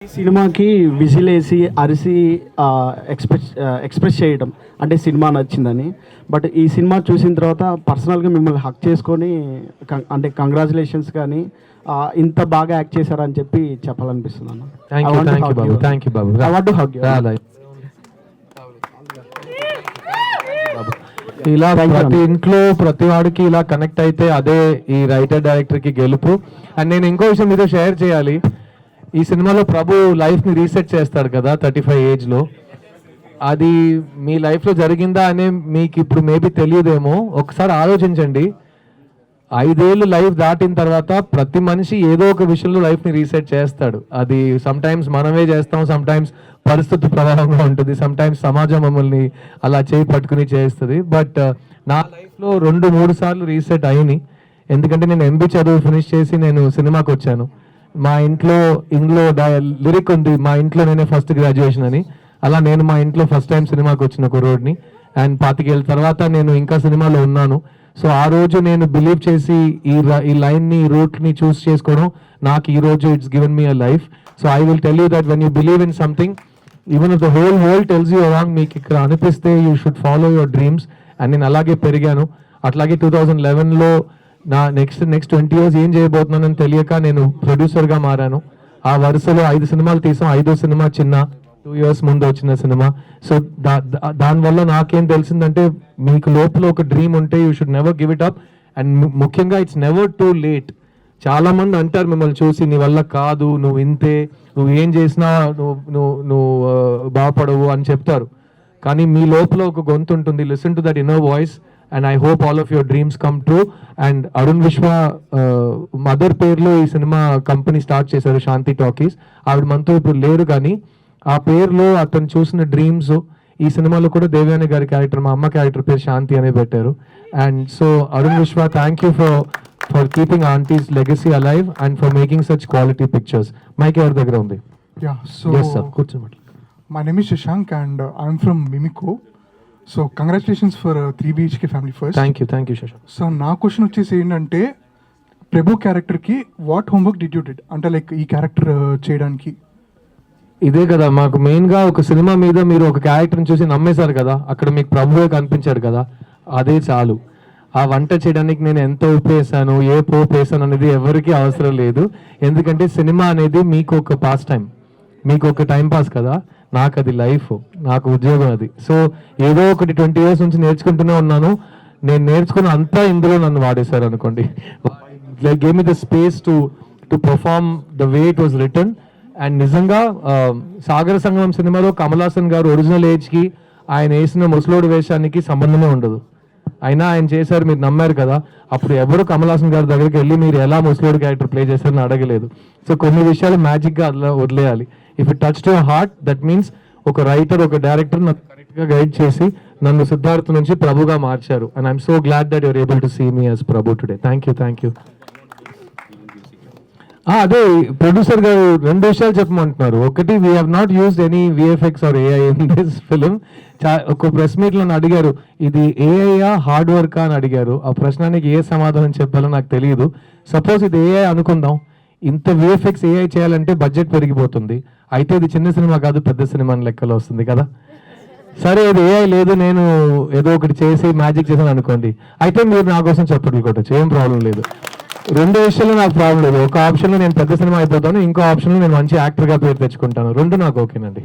ఈ సినిమాకి విజిలేసి అరిసి ఎక్స్ప్రెస్ చేయడం అంటే సినిమా నచ్చిందని. బట్ ఈ సినిమా చూసిన తర్వాత పర్సనల్గా మిమ్మల్ని హక్ చేసుకొని అంటే కంగ్రాచులేషన్స్ కానీ ఇంత బాగా యాక్ట్ చేశారని చెప్పి చెప్పాలనిపిస్తుంది అన్న. ఇలా ప్రతి ఇంట్లో ప్రతి వాడికి ఇలా కనెక్ట్ అయితే అదే ఈ రైటర్ డైరెక్టర్ కి గెలుపు. అండ్ నేను ఇంకో విషయం మీతో షేర్ చేయాలి. ఈ సినిమాలో ప్రభు లైఫ్ని రీసెట్ చేస్తాడు కదా 35 ఏజ్లో. అది మీ లైఫ్లో జరిగిందా అనే మీకు ఇప్పుడు మేబీ తెలియదేమో. ఒకసారి ఆలోచించండి. 5 ఏళ్ళు లైఫ్ దాటిన తర్వాత ప్రతి మనిషి ఏదో ఒక విషయంలో లైఫ్ని రీసెట్ చేస్తాడు. అది సమ్టైమ్స్ మనమే చేస్తాం, సమ్టైమ్స్ పరిస్థితి ప్రభావంగా ఉంటుంది, సమ్టైమ్స్ సమాజం మమ్మల్ని అలా చేయి పట్టుకుని చేస్తుంది. బట్ నా లైఫ్లో 2-3 సార్లు రీసెట్ అయినాయి. ఎందుకంటే నేను ఎంబీ చదువు ఫినిష్ చేసి నేను సినిమాకి వచ్చాను. మా ఇంట్లో లిరిక్ ఉంది, మా ఇంట్లో నేనే ఫస్ట్ గ్రాడ్యుయేషన్ అని. అలా నేను మా ఇంట్లో ఫస్ట్ టైం సినిమాకి వచ్చిన కుర్రోడ్ని. అండ్ 25 ఏళ్ళ తర్వాత నేను ఇంకా సినిమాలో ఉన్నాను. సో ఆ రోజు నేను బిలీవ్ చేసి ఈ లైన్ని, ఈ రూట్ని చూస్ చేసుకోవడం నాకు ఈ రోజు it's given me a life. So I will tell you that when you believe in something, even if the whole world tells you wrong, మీకు ఇక్కడ అనిపిస్తే you should follow your dreams. And నేను అలాగే పెరిగాను. అట్లాగే 2011లో నా నెక్స్ట్ 20 years ఏం చేయబోతున్నానని తెలియక నేను ప్రొడ్యూసర్గా మారాను. ఆ వరుసలో 5 సినిమాలు తీసాం. 5వ సినిమా చిన్న 2 years ముందు వచ్చిన సినిమా. సో దానివల్ల నాకేం తెలిసిందంటే, మీకు లోపల ఒక డ్రీమ్ ఉంటే you should never give it up. And ముఖ్యంగా ఇట్స్ నెవర్ టూ లేట్. చాలా మంది అంటారు మిమ్మల్ని చూసి, నీ వల్ల కాదు, నువ్వు ఇంతే, నువ్వు ఏం చేసినా నువ్వు బాగుపడవు అని చెప్తారు. కానీ మీ లోపల ఒక గొంతు ఉంటుంది. Listen to that inner voice. And I hope all of your dreams come true. And Arun విశ్వ మదర్ పేరులో ఈ సినిమా కంపెనీ స్టార్ట్ చేశారు, శాంతి టాకీస్. ఆవిడ మనతో ఇప్పుడు లేరు, కానీ ఆ పేరులో అతను చూసిన డ్రీమ్స్ ఈ సినిమాలో కూడా దేవ్యాని గారి క్యారెక్టర్, మా అమ్మ క్యారెక్టర్ పేరు శాంతి అనే పెట్టారు. And so Arun Vishwa, thank you for keeping aunty's legacy alive and for making such quality pictures. Mic ఎవరి దగ్గర ఉంది? కూర్చోండి. My name is Shashank and I'm from Mimiko. So congratulations for 3 BHK family first. Thank you Shashank. So నా question వచ్చేసి ఏంటంటే, ప్రభు క్యారెక్టర్కి what homework did you did అంటే like ఈ క్యారెక్టర్ చేయడానికి? ఇదే కదా మాకు మెయిన్గా, ఒక సినిమా మీద మీరు ఒక క్యారెక్టర్ని చూసి నమ్మేశారు కదా, అక్కడ మీకు ప్రభువే కనిపించాడు కదా, అదే చాలు. ఆ వంట చేయడానికి నేను ఎంత ఉప్పు వేసాను, ఏ పోపు వేసాను అనేది ఎవరికి అవసరం లేదు. ఎందుకంటే సినిమా అనేది మీకు ఒక పాస్ టైం, మీకు ఒక టైం పాస్ కదా. నాకు అది లైఫ్, నాకు ఉద్యోగం అది. సో ఏదో ఒకటి 20 years నుంచి నేర్చుకుంటూనే ఉన్నాను. నేను నేర్చుకున్న అంతా ఇందులో నన్ను వాడేశారు అనుకోండి. Like gave me the space to perform the way it was return. And నిజంగా సాగర సంగమం సినిమాలో కమల్ హాసన్ గారు ఒరిజినల్ ఏజ్కి ఆయన వేసిన ముసలోడు వేషానికి సంబంధమే ఉండదు. అయినా ఆయన చేశారు, మీరు నమ్మారు కదా. అప్పుడు ఎవరు కమల్ హాసన్ గారి దగ్గరికి వెళ్ళి మీరు ఎలా ముసలోడు క్యారెక్టర్ ప్లే చేశారని అడగలేదు. సో కొన్ని విషయాలు మ్యాజిక్గా అలా వదిలేయాలి. If it touch to heart, that means ఒక రైటర్, ఒక డైరెక్టర్ నాకు కరెక్ట్గా గైడ్ చేసి నన్ను సిద్ధార్థ్ నుంచి ప్రభుగా మార్చారు. And I'm so glad that your able to see me as Prabhu today. Thank you. అదే ప్రొడ్యూసర్ గారు 2 విషయాలు చెప్పమంటున్నారు. ఒకటి, we have not used any VFX or AI in this film. ఒక ప్రెస్ మీట్లో అడిగారు, ఇది ఏఐయా హార్డ్ వర్కా అని అడిగారు. ఆ ప్రశ్నకి ఏ సమాధానం చెప్పాలో నాకు తెలియదు. సపోజ్ ఇది ఏఐ అనుకుందాం, ఇంత విఎఫ్ఎక్స్ ఏఐ చేయాలంటే బడ్జెట్ పెరిగిపోతుంది. అయితే ఇది చిన్న సినిమా కాదు, పెద్ద సినిమా అని లెక్కలో వస్తుంది కదా. సరే ఇది ఏఐ లేదు, నేను ఏదో ఒకటి చేసి మ్యాజిక్ చేశాను అనుకోండి, అయితే మీరు నా కోసం చెప్పట్లు కొట్టచ్చు, ఏం ప్రాబ్లం లేదు. 2 విషయాల్లో నాకు ప్రాబ్లం లేదు. ఒక ఆప్షన్లో నేను పెద్ద సినిమా అయిపోతాను, ఇంకో ఆప్షన్లో నేను మంచి యాక్టర్గా పేరు తెచ్చుకుంటాను. 2 నాకు ఓకేనండి.